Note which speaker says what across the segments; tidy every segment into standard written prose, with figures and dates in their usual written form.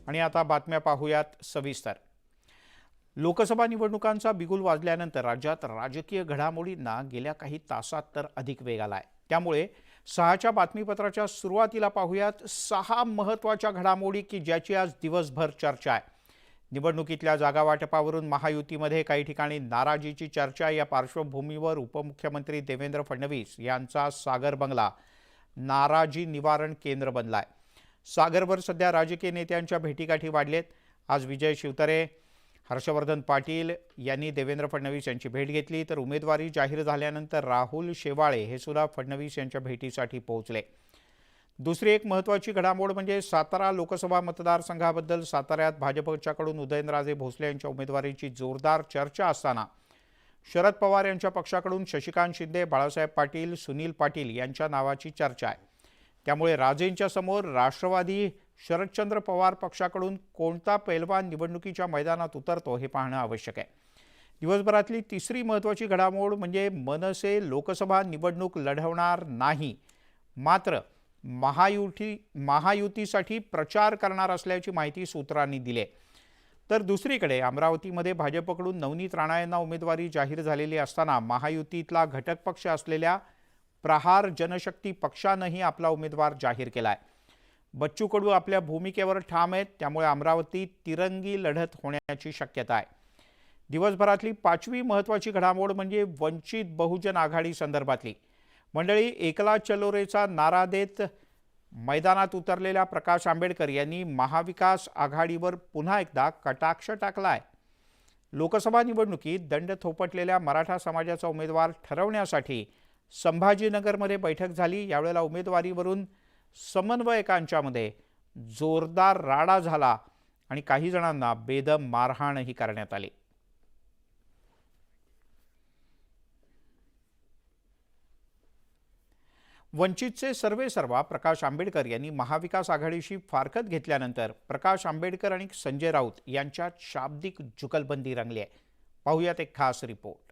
Speaker 1: आणि आता बातम्या पाहूयात सविस्तर। लोकसभा निवडणुकांचा बिगुल वाजल्यानंतर राज्यात राजकीय घडामोडींना गेल्या काही तासात तर अधिक वेग आलाय। त्यामुळे 6च्या बातमीपत्राच्या सुरुवातीला पाहूयात 6 महत्त्वाच्या घडामोडी की ज्याची आज दिवसभर चर्चा आहे। निवडणुकीतल्या जागा वाटपावरून महायुतीमध्ये काही ठिकाणी नाराजीची चर्चा। या पार्श्वभूमीवर उपमुख्यमंत्री देवेंद्र फडणवीस यांचा सागर बंगला नाराजी निवारण केंद्र बनलाय। सागरवर सध्या राजकीय नेत्यांच्या भेटीगाठी वाढलेत। आज विजय शिवतारे, हर्षवर्धन पाटील यांनी देवेंद्र फडणवीस यांची भेट घेतली, तर उमेदवारी जाहीर झाल्यानंतर राहुल शेवाळे हे सुद्धा फडणवीस यांच्या भेटीसाठी पोहोचले। दुसरी एक महत्त्वाची घडामोड म्हणजे सातारा लोकसभा मतदारसंघाबद्दल साताऱ्यात भाजपच्याकडून उदयनराजे भोसले यांच्या उमेदवारीची जोरदार चर्चा असताना शरद पवार यांच्या पक्षाकडून शशिकांत शिंदे, बाळासाहेब पाटील, सुनील पाटील यांच्या नावाची चर्चा आहे। त्यामुळे राजेंच्या समोर राष्ट्रवादी शरदचंद्र पवार पक्षाकडून कोणता पैलवान निवडणुकीच्या मैदानात उतरतो हे पाहणं आवश्यक आहे। दिवसभरातली तिसरी महत्त्वाची घडामोड म्हणजे मनसे लोकसभा निवडणूक लढवणार नाही, मात्र महायुतीसाठी प्रचार करणार असल्याची माहिती सूत्रांनी दिली आहे। तर दुसरीकडे अमरावतीमध्ये भाजपकडून नवनीत राणा यांना उमेदवारी जाहीर झालेली असताना महायुतीतला घटक पक्ष असलेल्या प्रहार जनशक्ती पक्षानेही आपला उमेदवार जाहीर केलाय। बच्चू कडू आपल्या भूमिकेवर ठाम आहेत, त्यामुळे अमरावतीत तिरंगी लढत होण्याची शक्यता आहे। दिवसभरातली 5वी महत्त्वाची घडामोड म्हणजे वंचित बहुजन आघाडी संदर्भातली। मंडळी, एकला चलो रेचा नारा देत मैदानात उतरलेल्या प्रकाश आंबेडकर यांनी महाविकास आघाडीवर पुन्हा एकदा कटाक्ष टाकलाय। लोकसभा निवडणुकीत दंड थोपटलेल्या मराठा समाजाचा उमेदवार ठरवण्यासाठी संभाजीनगरमध्ये बैठक झाली। यावेळेला उमेदवारीवरून समन्वयकांच्यामध्ये जोरदार राडा झाला आणि काही जणांना बेदम मारहाणही करण्यात आली। वंचितचे सर्वेसर्वा प्रकाश आंबेडकर यांनी महाविकास आघाडीशी फारकत घेतल्यानंतर प्रकाश आंबेडकर आणि संजय राऊत यांच्यात शाब्दिक जुगलबंदी रंगली आहे। पाहूयात एक खास रिपोर्ट।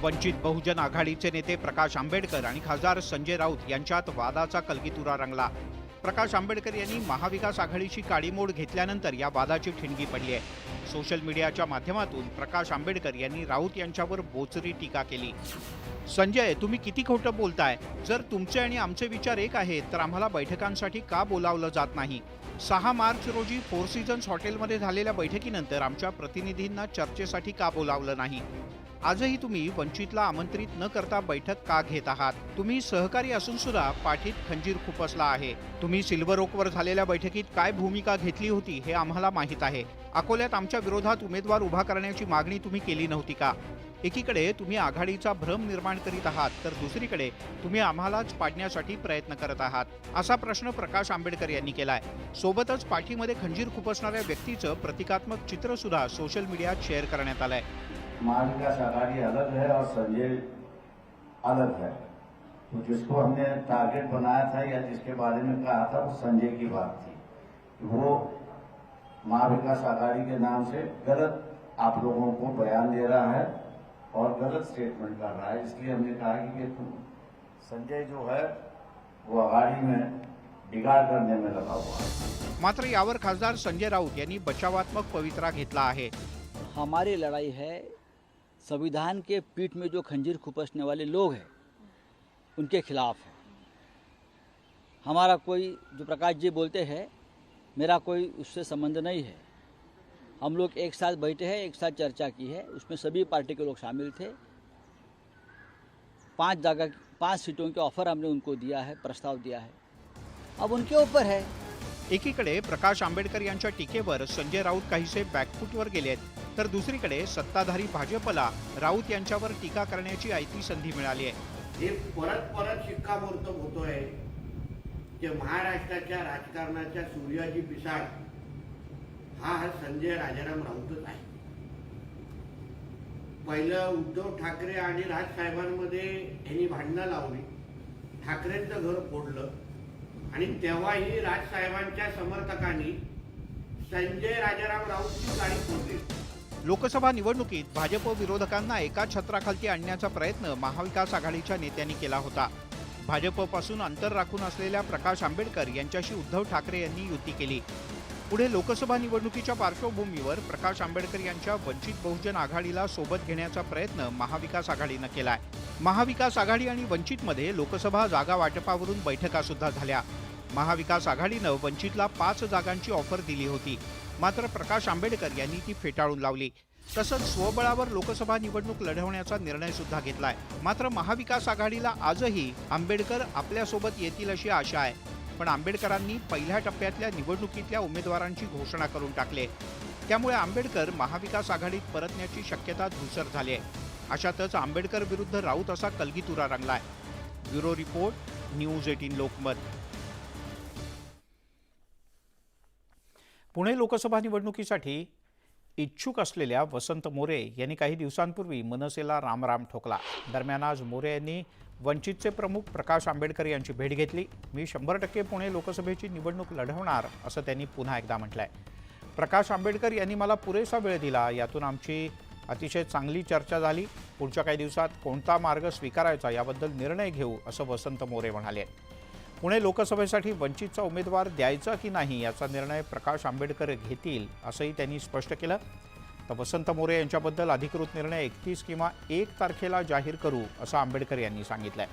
Speaker 1: वंचित बहुजन आघाडीचे नेते प्रकाश आंबेडकर आणि खासदार संजय राऊत यांच्यात वादाचा कलगीतुरा रंगला। प्रकाश आंबेडकर यांनी महाविकास आघाडीची काडीमोड घेतल्यानंतर या वादाची ठिणगी पडली आहे। सोशल मीडियाच्या माध्यमातून प्रकाश आंबेडकर यांनी राऊत यांच्यावर बोचरी टीका केली। संजय, तुम्ही किती खोटं बोलताय? जर तुमचे आणि आमचे विचार एक आहेत तर आम्हाला बैठकांसाठी का बोलावलं जात नाही? 6 मार्च रोजी फोर सीझन्स हॉटेलमध्ये झालेल्या बैठकीनंतर आमच्या प्रतिनिधींना चर्चेसाठी का बोलावलं नाही? आजही तुम्ही वंचितला आमंत्रित न करता बैठक का घेत आहात? तुम्ही सहकारी असून सुद्धा पाठीत खंजीर खुपसला आहे। तुम्ही सिल्वर ओकवर झालेल्या बैठकीत काय भूमिका घेतली होती हे आम्हाला माहीत आहे। अकोल्यात आमच्या विरोधात उमेदवार उभा करण्याची मागणी तुम्ही केली नव्हती का? एकीकडे तुम्ही आघाडीचा भ्रम निर्माण करीत आहात, तर दुसरीकडे तुम्ही आम्हालाच पाडण्यासाठी प्रयत्न करत आहात, असा प्रश्न प्रकाश आंबेडकर यांनी केलाय। सोबतच पाठीमध्ये खंजीर खुपसणाऱ्या व्यक्तीचं प्रतिकात्मक चित्र सुद्धा सोशल मीडियात शेअर करण्यात आलंय।
Speaker 2: महाविकास आघाड़ी अलग है और संजय अलग है। तो जिसको हमने टारगेट बनाया था या जिसके बारे में कहा था वो संजय की बात थी। वो महाविकास आघाड़ी के नाम से गलत आप लोगों को बयान दे रहा है और गलत स्टेटमेंट कर रहा है। इसलिए हमने कहा कि संजय जो है वो आघाड़ी में बिगाड़ करने में लगा हुआ है।
Speaker 1: मात्र यावर खासदार संजय राऊत यांनी बचावात्मक पवित्रा घेतला आहे।
Speaker 3: हमारी लड़ाई है संविधान के पीठ में जो खंजीर खुपसने वाले लोग हैं उनके खिलाफ है। हमारा कोई, जो प्रकाश जी बोलते हैं, मेरा कोई उससे संबंध नहीं है। हम लोग एक साथ बैठे हैं, एक साथ चर्चा की है, उसमें सभी पार्टी के लोग शामिल थे। 5 सीटों के ऑफर हमने उनको दिया है, प्रस्ताव दिया है, अब उनके ऊपर है।
Speaker 1: एकीकडे प्रकाश आंबेडकर यांच्या टीकेवर संजय राऊत काहीसे बॅकफूटवर गेलेत, तर दुसरीकडे सत्ताधारी भाजपला राऊत यांच्यावर टीका करण्याची आयती संधी मिळाली आहे।
Speaker 4: हे परत शिक्कामोर्तब होतोय की महाराष्ट्राच्या राजकारणाच्या सूर्याजी पिसाळ हा संजय राजाराम राऊतच आहे। पहिलं उद्धव ठाकरे आणि राजसाहेबांमध्ये यांनी भांडणं लावली, ठाकरेंचं घर फोडलं आणि तेव्हाही राजसाहेबांच्या समर्थकांनी संजय राजाराम राऊतची गाडी फोडली।
Speaker 1: लोकसभा निवडणुकीत भाजप विरोधकांना एका छत्राखाली आणण्याचा प्रयत्न महाविकास आघाडीच्या नेत्यांनी केला होता। भाजपपासून अंतर राखून असलेल्या प्रकाश आंबेडकर यांच्याशी उद्धव ठाकरे यांनी युती केली। पुढे लोकसभा निवडणुकीच्या पार्श्वभूमीवर प्रकाश आंबेडकर यांच्या वंचित बहुजन आघाडीला सोबत घेण्याचा प्रयत्न महाविकास आघाडीनं केलाय। महाविकास आघाडी आणि वंचितमध्ये लोकसभा जागा वाटपावरून बैठका सुद्धा झाल्या। महाविकास आघाडीनं वंचितला 5 जागांची ऑफर दिली होती, मात्र प्रकाश आंबेडकर यांनी ती फेटाळून लावली। तसंच स्वबळावर लोकसभा निवडणूक लढवण्याचा निर्णय सुद्धा घेतलाय। मात्र महाविकास आघाडीला आजही आंबेडकर आपल्यासोबत येतील अशी आशा आहे, पण आंबेडकरांनी पहिल्या टप्प्यातल्या निवडणुकीतल्या उमेदवारांची घोषणा करून टाकली। त्यामुळे आंबेडकर महाविकास आघाडीत परतण्याची शक्यता धूसर झाली आहे। अशातच आंबेडकर विरुद्ध राऊत असा कलगीतुरा रंगलाय। Bureau report, news 18 Lokmat. Pune Lok Sabha निवडणुकीसाठी इच्छुक असलेल्या वसंत मोरे यांनी काही दिवसांपूर्वी मनसेला रामराम ठोकला। दरम्यान आज मोरे यांनी वंचितचे प्रमुख प्रकाश आंबेडकर यांची भेट घेतली। मी 100% पुणे लोकसभेची निवडणूक लढवणार असं त्यांनी पुन्हा एकदा म्हटलंय। प्रकाश आंबेडकर यांनी मला पुरेसा वेळ दिला, यातून आमची अतिशय चांगली चर्चा झाली। पुढच्या काही दिवसात कोणता मार्ग स्वीकारायचा याबद्दल निर्णय घेऊ असं वसंत मोरे म्हणाले। पुणे लोकसभेसाठी वंचितचा उमेदवार द्यायचा की नाही याचा निर्णय प्रकाश आंबेडकर घेतील असंही त्यांनी स्पष्ट केलं। तर वसंत मोरे यांच्याबद्दल अधिकृत निर्णय 31 किंवा 1 तारखेला जाहीर करू असं आंबेडकर यांनी सांगितलंय।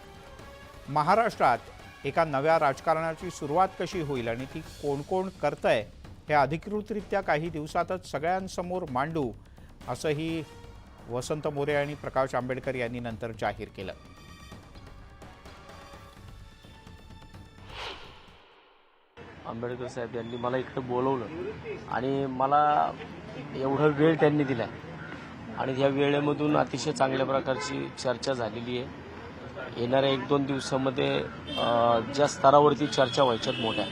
Speaker 1: महाराष्ट्रात एका नव्या राजकारणाची सुरुवात कशी होईल आणि ती कोण कोण करतंय हे अधिकृतरित्या काही दिवसातच सगळ्यांसमोर मांडू असंही वसंत मोरे आणि प्रकाश आंबेडकर यांनी नंतर जाहीर केलं।
Speaker 5: आंबेडकर साहेब यांनी मला इकडे बोलवलं आणि मला एवढा वेळ त्यांनी दिला आणि या वेळेमधून अतिशय चांगल्या प्रकारची चर्चा झालेली आहे। येणाऱ्या 1-2 दिवसामध्ये ज्या स्तरावरती चर्चा व्हायच्यात मोठ्या,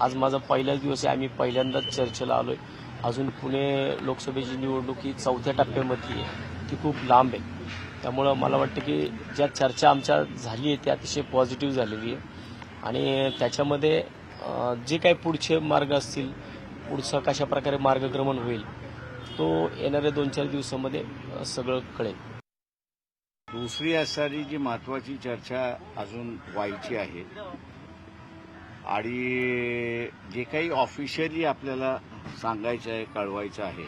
Speaker 5: आज माझा पहिलाच दिवस आहे। आम्ही पहिल्यांदाच चर्चेला आलोय। अजून पुणे लोकसभेची निवडणूक ही 4थ्या टप्प्यामधली आहे, ती खूप लांब आहे। त्यामुळं मला वाटतं की ज्या चर्चा आमच्या झाली आहे ती अतिशय पॉझिटिव्ह झालेली आहे आणि त्याच्यामध्ये जे काही पुढचे मार्ग असतील, पुढचा कशा प्रकारे मार्गक्रमण होईल तो येणाऱ्या 2-4 दिवसामध्ये सगळं कळेल।
Speaker 2: दुसरी असणारी जी महत्वाची चर्चा अजून व्हायची आहे आणि जे काही ऑफिशियली आपल्याला सांगायचं आहे, कळवायचं आहे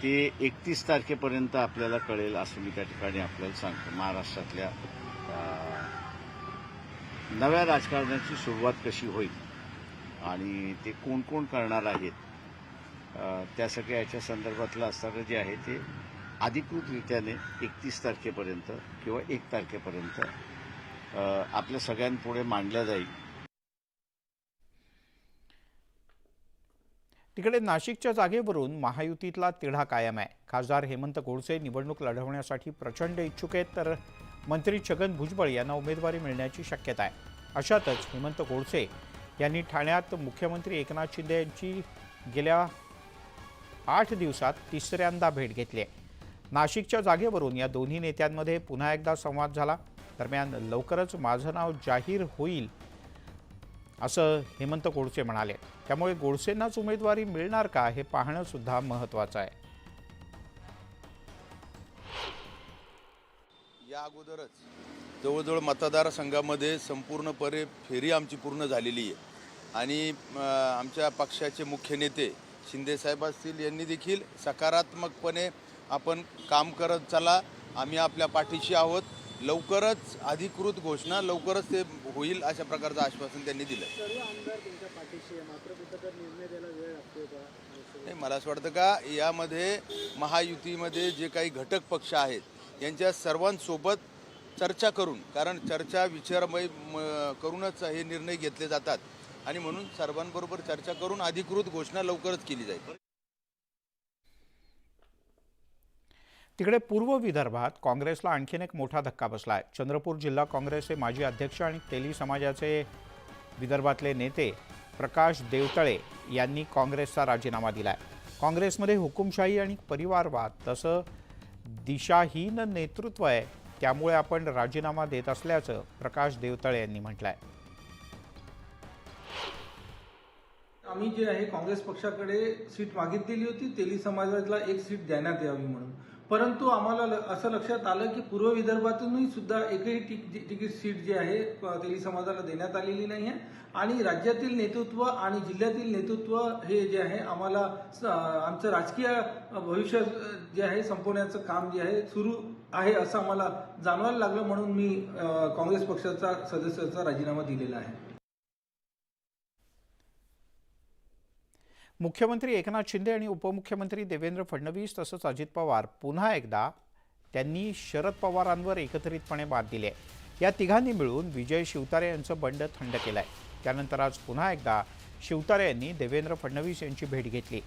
Speaker 2: ते 31 तारखेपर्यंत आपल्याला कळेल असं मी त्या ठिकाणी आपल्याला सांगतो। महाराष्ट्रातल्या नव्या राजकारणाची सुरुवात कशी होईल आणि ते कोण कोण करणार आहेत त्या सगळ्या याच्या संदर्भातलं असणारं जे आहे ते अधिकृतरित्याने 31 तारखेपर्यंत किंवा 1 तारखेपर्यंत आपल्या सगळ्यांपुढे मांडल्या जाईल।
Speaker 1: तिकडे नाशिकच्या जागेवरून महायुतीतला तिढा कायम आहे। खासदार हेमंत गोडसे निवडणूक लढवण्यासाठी प्रचंड इच्छुक आहेत, तर मंत्री छगन भुजबळ यांना उमेदवारी मिळण्याची शक्यता आहे। अशातच हेमंत गोडसे यांनी ठाण्यात मुख्यमंत्री एकनाथ शिंदे यांची गेल्या 8 दिवसात 3ऱ्यांदा भेट घेतली आहे। नाशिकच्या जागेवरून या दोन्ही नेत्यांमध्ये पुन्हा एकदा संवाद झाला। दरम्यान लवकरच माझं नाव जाहीर होईल असं हेमंत गोडसे म्हणाले। त्यामुळे गोडसेंनाच उमेदवारी मिळणार का हे पाहणं सुद्धा महत्त्वाचं आहे।
Speaker 6: या अगोदरच जवळजवळ मतदारसंघामध्ये संपूर्णपणे फेरी आमची पूर्ण झालेली आहे आणि आमच्या पक्षाचे मुख्य नेते शिंदेसाहेब असतील यांनी देखील सकारात्मकपणे आपण काम करत चला, आम्ही आपल्या पाठीशी आहोत, लवकरच अधिकृत घोषणा लवकरच ते होईल अशा प्रकारचं आश्वासन त्यांनी दिलं। नाही, मला असं वाटतं का यामध्ये महायुतीमध्ये जे काही घटक पक्ष आहेत यांच्या सर्वांसोबत चर्चा करून, कारण चर्चा विचारमय करूनच हे निर्णय घेतले जातात आणि म्हणून सर्वांबरोबर चर्चा करून अधिकृत घोषणा लवकरच केली जाईल।
Speaker 1: तिकडे पूर्व विदर्भात काँग्रेसला आणखीन एक मोठा धक्का बसला आहे। चंद्रपूर जिल्हा काँग्रेसचे माजी अध्यक्ष आणि तेली समाजाचे विदर्भातले नेते प्रकाश देवतळे यांनी काँग्रेसचा राजीनामा दिलाय। काँग्रेसमध्ये हुकुमशाही आणि परिवारवाद तसं दिशाहीन नेतृत्व आहे, त्यामुळे आपण राजीनामा देत असल्याचं प्रकाश देवतळे यांनी म्हटलंय।
Speaker 7: आम्ही जे आहे काँग्रेस पक्षाकडे सीट मागितलेली होती, तेली समाजाला एक सीट देण्यात यावी म्हणून, परंतु आम्हाला असं लक्षात आलं की पूर्व विदर्भातूनही सुद्धा एकही तिकीट सीट जी आहे तेली समाजाला देण्यात आलेली नाही आहे आणि राज्यातील नेतृत्व आणि जिल्ह्यातील नेतृत्व हे जे आहे आम्हाला आमचं राजकीय भविष्य जे आहे संपवण्याचं काम जे आहे सुरू आहे असं आम्हाला जाणवायला लागलं, म्हणून मी काँग्रेस पक्षाचा सदस्याचा राजीनामा दिलेला आहे.
Speaker 1: मुख्यमंत्री एकनाथ शिंदे आणि उपमुख्यमंत्री देवेंद्र फडणवीस तसंच अजित पवार पुन्हा एकदा त्यांनी शरद पवारांवर एकत्रितपणे बात दिली आहे. या तिघांनी मिळून विजय शिवतारे यांचं बंड थंड केलं आहे. त्यानंतर आज पुन्हा एकदा शिवतारे यांनी देवेंद्र फडणवीस यांची भेट घेतली.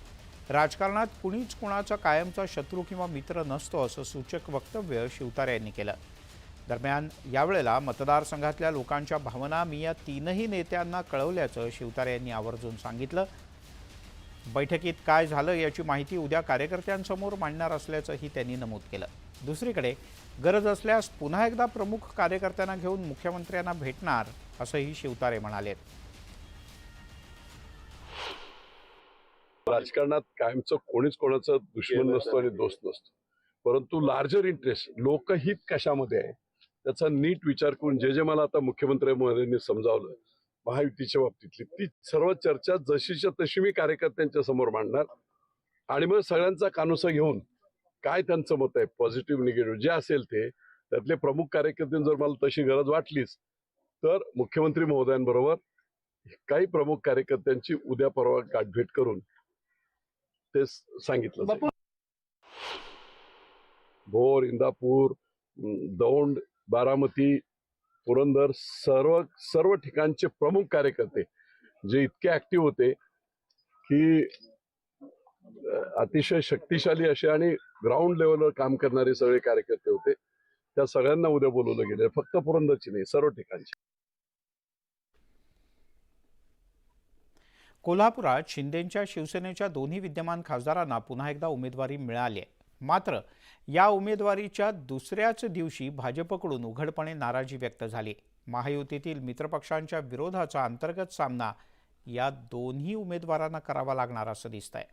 Speaker 1: राजकारणात कुणीच कुणाचा कायमचा शत्रू किंवा मित्र नसतो असं सूचक वक्तव्य शिवतारे यांनी केलं. दरम्यान यावेळेला मतदारसंघातल्या लोकांच्या भावना मी या तीनही नेत्यांना कळवल्याचं शिवतारे यांनी आवर्जून सांगितलं. बैठकीत काय झालं याची माहिती उद्या कार्यकर्त्यांसमोर मांडणार असल्याचंही त्यांनी नमूद केलं. दुसरीकडे गरज असल्यास पुन्हा एकदा प्रमुख कार्यकर्त्यांना घेऊन मुख्यमंत्र्यांना भेटणार असंही शिवतारे म्हणाले.
Speaker 8: राजकारणात कायमचं कोणीच कोणाचं दुश्मन नसतो आणि दोस्त नसतो, परंतु लार्जर इंटरेस्ट लोकहित कशामध्ये आहे त्याचा नीट विचार करून जे मला आता मुख्यमंत्री महोदयांनी समजावलं महायुतीच्या बाबतीतली ती सर्व चर्चा जशीच्या तशी मी कार्यकर्त्यांच्या समोर मांडणार आणि मग सगळ्यांचा कानोसा घेऊन काय त्यांचं मत आहे पॉझिटिव्ह निगेटिव्ह जे असेल ते त्यातले प्रमुख कार्यकर्ते जर मला तशी गरज वाटलीच तर मुख्यमंत्री महोदयांबरोबर काही प्रमुख कार्यकर्त्यांची उद्या परवा गाठभेट करून ते सांगितलं जाईल. भोर, इंदापूर, दौंड, बारामती, पुरंदर सर्व ठिकाणचे प्रमुख कार्यकर्ते जे इतके ऍक्टिव्ह होते की अतिशय शक्तिशाली असे आणि ग्राउंड लेवलवर काम करणारे सगळे कार्यकर्ते होते, त्या सगळ्यांना उद्या बोलवलं गेलं. फक्त पुरंदरची नाही, सर्व ठिकाणची.
Speaker 1: कोल्हापुरात शिंदेंच्या शिवसेनेच्या दोन्ही विद्यमान खासदारांना पुन्हा एकदा उमेदवारी मिळाली आहे. मात्र या उमेदवारीच्या दुसऱ्याच दिवशी भाजपकडून उघडपणे नाराजी व्यक्त झाली. महायुतीतील मित्रपक्षांच्या विरोधाचा अंतर्गत सामना या दोन्ही उमेदवारांना करावा लागणार असं दिसतंय.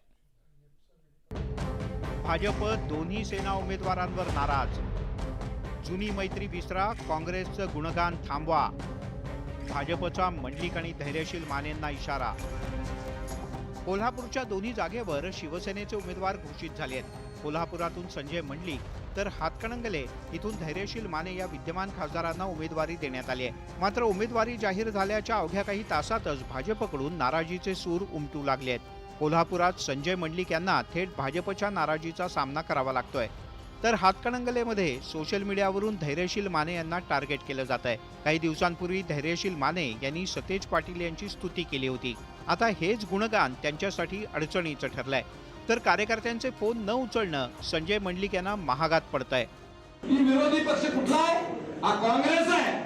Speaker 1: भाजप दोन्ही सेना उमेदवारांवर नाराज. जुनी मैत्री विसरा, काँग्रेसचं गुणगान थांबवा. भाजपचा मंडलिक आणि धैर्यशील मानेंना इशारा. कोल्हापूरच्या दोन्ही जागेवर शिवसेनेचे उमेदवार घोषित झाले आहेत. कोल्हापुरातून संजय मंडलिक तर हातकणंगले इथून धैर्यशील माने या विद्यमान खासदारांना उमेदवारी देण्यात आली आहे. मात्र उमेदवारी जाहीर झाल्याच्या अवघ्या काही तासातच भाजपकडून नाराजीचे सूर उमटू लागले आहेत. कोल्हापुरात संजय मंडलिक यांना थेट भाजपच्या नाराजीचा सामना करावा लागतोय, तर हातकणंगलेमध्ये सोशल मीडियावरून धैर्यशील माने यांना टार्गेट केलं जात आहे. काही दिवसांपूर्वी धैर्यशील माने यांनी सतेज पाटील यांची स्तुती केली होती. आता हेच गुणगान त्यांच्यासाठी अडचणीचं ठरलंय, तर कार्यकर्त्यांचे फोन न उचलणं संजय मंडलिक यांना महागात पडतंय.
Speaker 9: विरोधी पक्ष कुठला आहे? हा काँग्रेस आहे.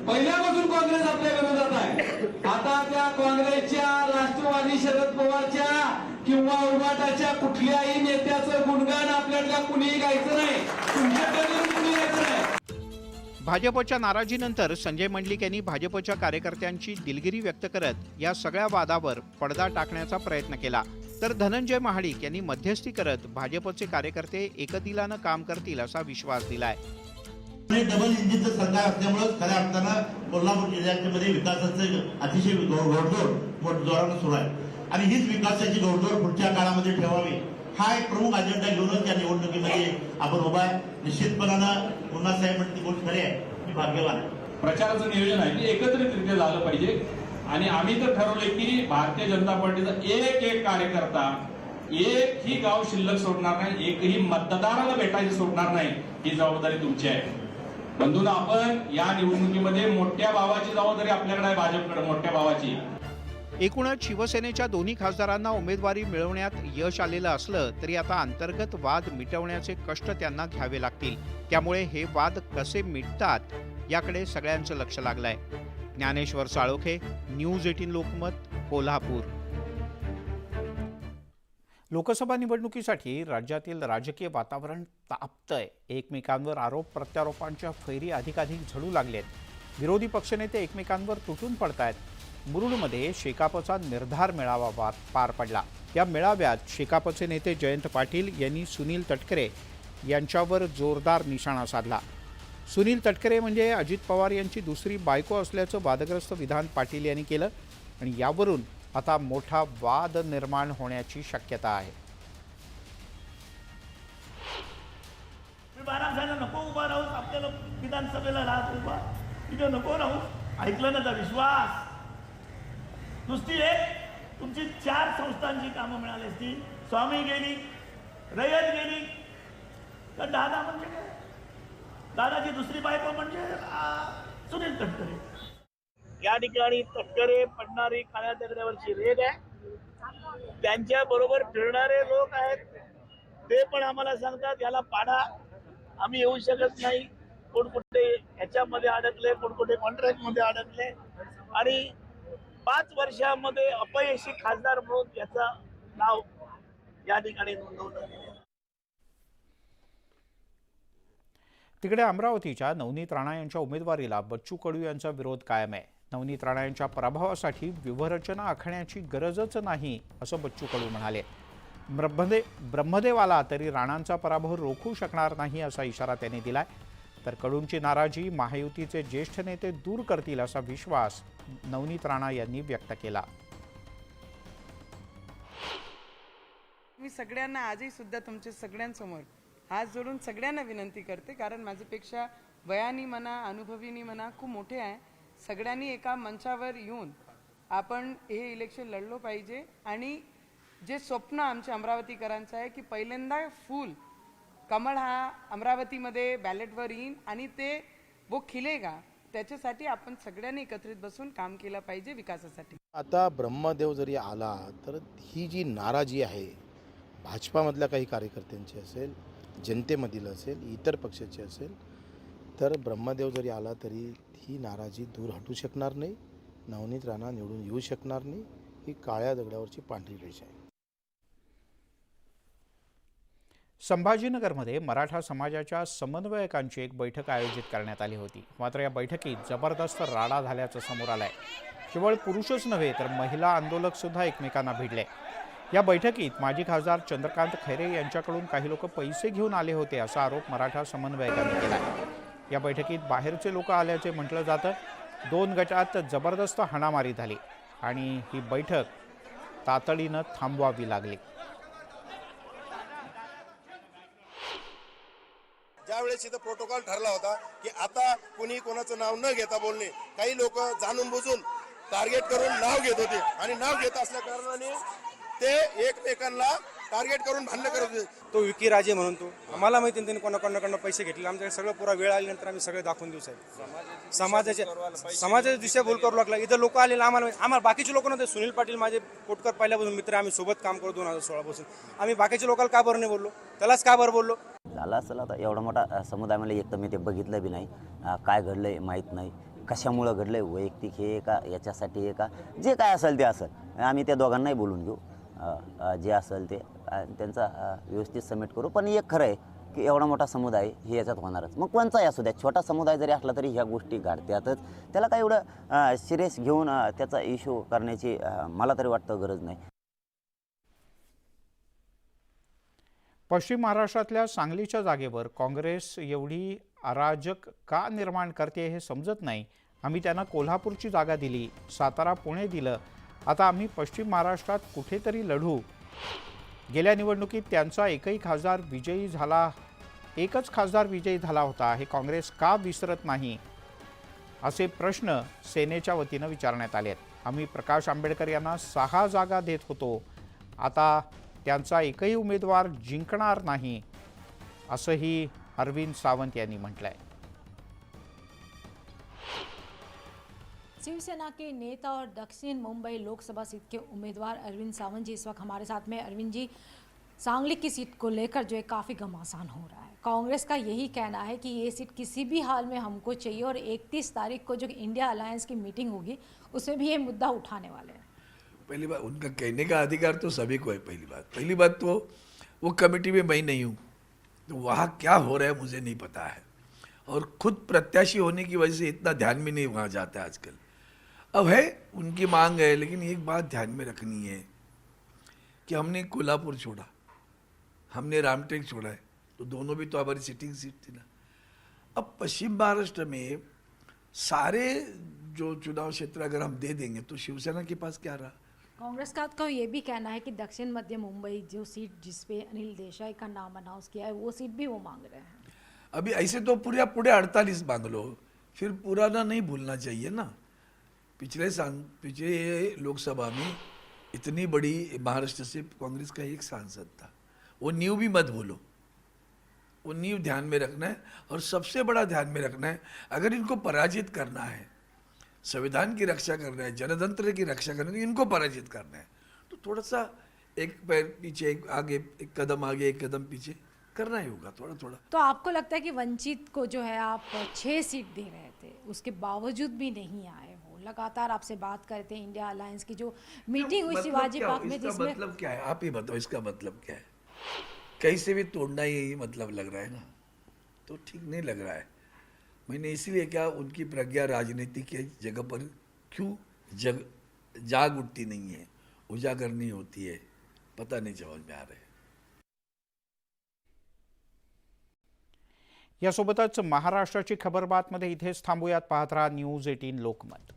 Speaker 9: पहिल्यापासून काँग्रेस आपल्या विरोधात आहे. आता त्या काँग्रेसच्या, राष्ट्रवादी शरद पवारच्या किंवा उभाटाच्या कुठल्याही नेत्याचं गुणगान आपल्याला कुणीही गायचं नाही, तुमच्याकडे कुणी गायचं नाही.
Speaker 1: भाजपच्या नाराजीनंतर संजय मंडलिक यांनी भाजपच्या कार्यकर्त्यांची दिलगिरी व्यक्त करत या सगळ्या वादावर पडदा टाकण्याचा प्रयत्न केला. तर धनंजय महाडिक यांनी मध्यस्थी करत भाजपचे कार्यकर्ते एकदिलानं काम करतील असा विश्वास दिलाय.
Speaker 10: डबल इंजिनचं सरकार असल्यामुळे खऱ्या अर्थानं कोल्हापूर जिल्ह्यामध्ये विकासाचं अतिशय घोडदौड जोरानं सुरू आहे आणि हीच विकासाची घोडदौड पुढच्या काळामध्ये ठेवावी हा एक प्रमुख अजेंडा घेऊनच या निवडणुकीमध्ये आपण उभा आहे. निश्चितपणानं पुन्हा साहेब म्हणते गोष्ट खरी आहे, मी भाग्यवान आहे.
Speaker 9: प्रचाराचं नियोजन आहे की एकत्रितरित्या झालं पाहिजे आणि आम्ही तर ठरवलंय की भारतीय जनता पार्टीचा एक कार्यकर्ता एकही गाव शिल्लक सोडणार नाही, एकही मतदाराला भेटायला सोडणार नाही. ही जबाबदारी तुमची आहे. बंधूंनो, आपण या निवडणुकीमध्ये मोठ्या भावाची जबाबदारी आपल्याकडे आहे, भाजपकडे मोठ्या भावाची.
Speaker 1: एकूणच शिवसेनेच्या दोन्ही खासदारांना उमेदवारी मिळवण्यात यश आलेलं असलं तरी आता अंतर्गत वाद मिटवण्याचे कष्ट त्यांना घ्यावे लागतील. त्यामुळे हे वाद कसे मिटतात याकडे सगळ्यांचं लक्ष लागलंय. ज्ञानेश्वर साळोखे, न्यूज 18 लोकमत, कोल्हापूर. लोकसभा निवडणुकीसाठी राज्यातील राजकीय वातावरण तापतंय. एकमेकांवर आरोप प्रत्यारोपांच्या फैरी अधिकाधिक झडू लागलेत. विरोधी पक्षनेते एकमेकांवर तुटून पडतायत. मुरुडमध्ये शेकापचा निर्धार मेळावा पार पडला. या मेळाव्यात शेकापचे नेते जयंत पाटील यांनी सुनील तटकरे यांच्यावर जोरदार निशाणा साधला. सुनील तटकरे म्हणजे अजित पवार यांची दुसरी बायको असल्याचं वादग्रस्त विधान पाटील यांनी केलं आणि यावरून आता मोठा वाद निर्माण होण्याची शक्यता आहे.
Speaker 11: बाळासाहेब नको उभा राहून आपल्याला विधानसभेला राहत उभा तिथे नको राहू. ऐकलं ना तर विश्वास. नुसती एक तुमची 4 संस्थांची कामं मिळाली असती. स्वामी गेली, रयत गेली, तर दादा म्हणजे काय, दादाची दुसरी बायको म्हणजे सुनील तटकरे. या ठिकाणी तटकरे पडणारी काळ्या दगडावरची रेग आहे. त्यांच्या बरोबर फिरणारे लोक आहेत, ते पण आम्हाला सांगतात याला पाडा, आम्ही येऊ शकत नाही. कोण कुठे ह्याच्यामध्ये अडकले, कोण कुठे कॉन्ट्रॅक्ट मध्ये अडकले आणि 5 वर्षामध्ये अपयशी खासदार म्हणून याचं नाव या ठिकाणी नोंदवलं गेलं.
Speaker 1: तिकडे अमरावतीच्या नवनीत राणा यांच्या उमेदवारीला बच्चू कडू यांचा विरोध कायम आहे. नवनीत राणा यांच्या पराभवासाठी व्यूहरचना आखण्याची गरजच नाही असं बच्चू कडू म्हणाले. ब्रह्मदेव आला तरी राणांचा पराभव रोखू शकणार नाही असा इशारा त्यांनी दिलाय. तर कडूंची नाराजी महायुतीचे ज्येष्ठ नेते दूर करतील असा विश्वास नवनीत राणा यांनी व्यक्त केला.
Speaker 12: मी सगळ्यांना आजही सुद्धा तुमच्या सगळ्यांसमोर हात जोडून सगळ्यांना विनंती करते, कारण माझ्यापेक्षा वयानी म्हणा, अनुभवीनी म्हणा खूप मोठे आहे. सगळ्यांनी एका मंचावर येऊन आपण हे इलेक्शन लढलो पाहिजे आणि जे स्वप्न आमच्या अमरावतीकरांचं आहे की पहिल्यांदा फूल कमळ हा अमरावतीमध्ये बॅलेटवर येईन आणि ते वो खिलेगा, त्याच्यासाठी आपण सगळ्यांनी एकत्रित बसून काम केलं पाहिजे विकासासाठी.
Speaker 13: आता ब्रह्मदेव जरी आला तर ही जी नाराजी आहे भाजपामधल्या काही कार्यकर्त्यांची असेल, जनतेमधील असेल, इतर पक्षाची असेल, तर ब्रह्मदेव जरी आला तरी ही नाराजी दूर हटू शकणार नाही. नवनीत राणा निवडून येऊ शकणार नाही. ही काळ्या दगडावरची पांढरी रेष आहे.
Speaker 1: संभाजीनगरमध्ये मराठा समाजाच्या समन्वयकांची एक बैठक आयोजित करण्यात आली होती. मात्र या बैठकीत जबरदस्त राडा झाल्याचं समोर आलंय. केवळ पुरुषच नव्हे तर महिला आंदोलक सुद्धा एकमेकांना भिडले. या बैठकीत माजी खासदार चंद्रकांत खैरे यांच्याकडून काही लोक पैसे घेऊन आले होते असा आरोप मराठा समन्वयकांनी केला. या बैठकीत बाहेरचे लोक आल्याचे म्हटलं जातं. 2 गटात जबरदस्त हाणामारी झाली आणि ही बैठक तातडीनं थांबवावी लागली.
Speaker 14: ज्यावेळेस इथं प्रोटोकॉल ठरला होता की आता कुणी कोणाचं नाव न घेता बोलणे, काही लोक जाणून बुजून टार्गेट करून नाव घेत होते आणि नाव घेत असल्या कारणाने ते एकमेकांना टार्गेट करून भांडण करत होते.
Speaker 15: तो विकी राजे म्हणून तो आम्हाला माहिती त्यांनी कोणाकोणाकडनं पैसे घेतले. आमच्याकडे सगळं पुरा वेळ आल्यानंतर आम्ही सगळे दाखवून देऊ साहेब. समाजाच्या दिशा भूल करू लागला. इथं लोक आलेले आम्हाला बाकीचे लोक नव्हते. सुनील पाटील माझे कोटकर पहिल्यापासून मित्र, आम्ही सोबत काम करतो 2016 पासून. आम्ही बाकीच्या लोकांना का बरं नाही बोललो, त्यालाच का बरं बोललो.
Speaker 16: झालं असेल आता एवढा मोठा समुदाय मला एक तर मी ते बघितलं बी नाही, काय घडलंय माहीत नाही, कशामुळं घडलंय, वैयक्तिक हे का याच्यासाठी हे का, जे काय असेल ते असेल. आम्ही त्या दोघांनाही बोलून घेऊ, जे असेल ते त्यांचा व्यवस्थित सबमिट करू. पण एक खरं आहे की एवढा मोठा समुदाय हे याच्यात होणारच. मग कोणचाही असू द्या, छोटा समुदाय जरी असला तरी ह्या गोष्टी घडतातच. त्याला काय एवढं सिरियस घेऊन त्याचा इश्यू करण्याची मला तरी वाटतं गरज नाही.
Speaker 1: पश्चिम महाराष्ट्रातल्या सांगलीच्या जागेवर काँग्रेस एवढी अराजक का निर्माण करते हे समजत नाही. आम्ही त्यांना कोल्हापूरची जागा दिली, सातारा पुणे दिलं, आता आम्ही पश्चिम महाराष्ट्रात कुठेतरी लढू. गेल्या निवडणुकीत त्यांचा एकच खासदार विजयी झाला होता, हे काँग्रेस का विसरत नाही असे प्रश्न सेनेच्या वतीनं विचारण्यात आले आहेत. आम्ही प्रकाश आंबेडकर यांना 6 जागा देत होतो, आता त्यांचा एकही उमेदवार जिंकणार नाही असंही अरविंद सावंत यांनी म्हटलंय.
Speaker 17: शिवसेना के नेता और दक्षिण मुंबई लोकसभा सीट के उम्मीदवार अरविंद सावंत जी इस वक्त हमारे साथ में. अरविंद जी, सांगली की सीट को लेकर जो है काफ़ी घमासान हो रहा है. कांग्रेस का यही कहना है कि ये सीट किसी भी हाल में हमको चाहिए और 31 तारीख को जो इंडिया अलायंस की मीटिंग होगी उसमें भी ये मुद्दा उठाने वाले हैं.
Speaker 18: पहली बात, उनका कहने का अधिकार तो सभी को है. पहली बात तो वो कमेटी में मैं नहीं हूँ, तो वहाँ क्या हो रहा है मुझे नहीं पता है. और खुद प्रत्याशी होने की वजह से इतना ध्यान में नहीं वहाँ जाता है आजकल. अब है उनकी मांग है, लेकिन एक बात ध्यान में रखनी है कि हमने कोल्हापुर छोड़ा, हमने रामटेक छोड़ा है, तो दोनों भी तो हमारी सिटिंग सीट थी ना। अब पश्चिम महाराष्ट्र में सारे जो चुनाव क्षेत्र अगर हम दे देंगे तो शिवसेना के पास क्या रहा?
Speaker 17: कांग्रेस का तो ये भी कहना है कि दक्षिण मध्य मुंबई जो सीट जिसपे अनिल देसाई का नाम अनाउंस किया है वो सीट भी वो मांग रहे हैं।
Speaker 18: अभी ऐसे तो पूरे 48 मांग लो, फिर पुराना नहीं भूलना चाहिए ना। पिछले लोकसभा में इतनी बड़ी महाराष्ट्र से कांग्रेस का एक सांसद था, वो न्यू भी मत भूलो, वो न्यू ध्यान में रखना है। और सबसे बड़ा ध्यान में रखना है, अगर इनको पराजित करना है, संविधान की रक्षा करना है, जनतंत्र की रक्षा करना है, इनको पराजित करना है, तो थोड़ा सा एक पैर पीछे एक आगे, एक कदम आगे एक कदम पीछे करना ही होगा, थोड़ा थोड़ा।
Speaker 17: तो आपको लगता है कि वंचित को जो है आप 6 सीट दे रहे थे, उसके बावजूद भी नहीं आए हो? लगातार आपसे बात करते हैं इंडिया अलायंस की जो मीटिंग हुई शिवाजी पार्क में, जिसमें
Speaker 18: मतलब क्या है आप ही बताओ, इसका मतलब क्या है? कहीं से भी तोड़ना ही मतलब लग रहा है ना, तो ठीक नहीं लग रहा है। मैंने इसलिए क्या, उनकी प्रज्ञा राजनीति के जगह पर क्यों जाग उठती नहीं है, उजागर नहीं होती है, पता नहीं समझ में आ रहा है।
Speaker 1: यासोबतच महाराष्ट्राची खबरबातमध्ये इथेच थांबूयात. पाहत राहा न्यूज 18 लोकमत.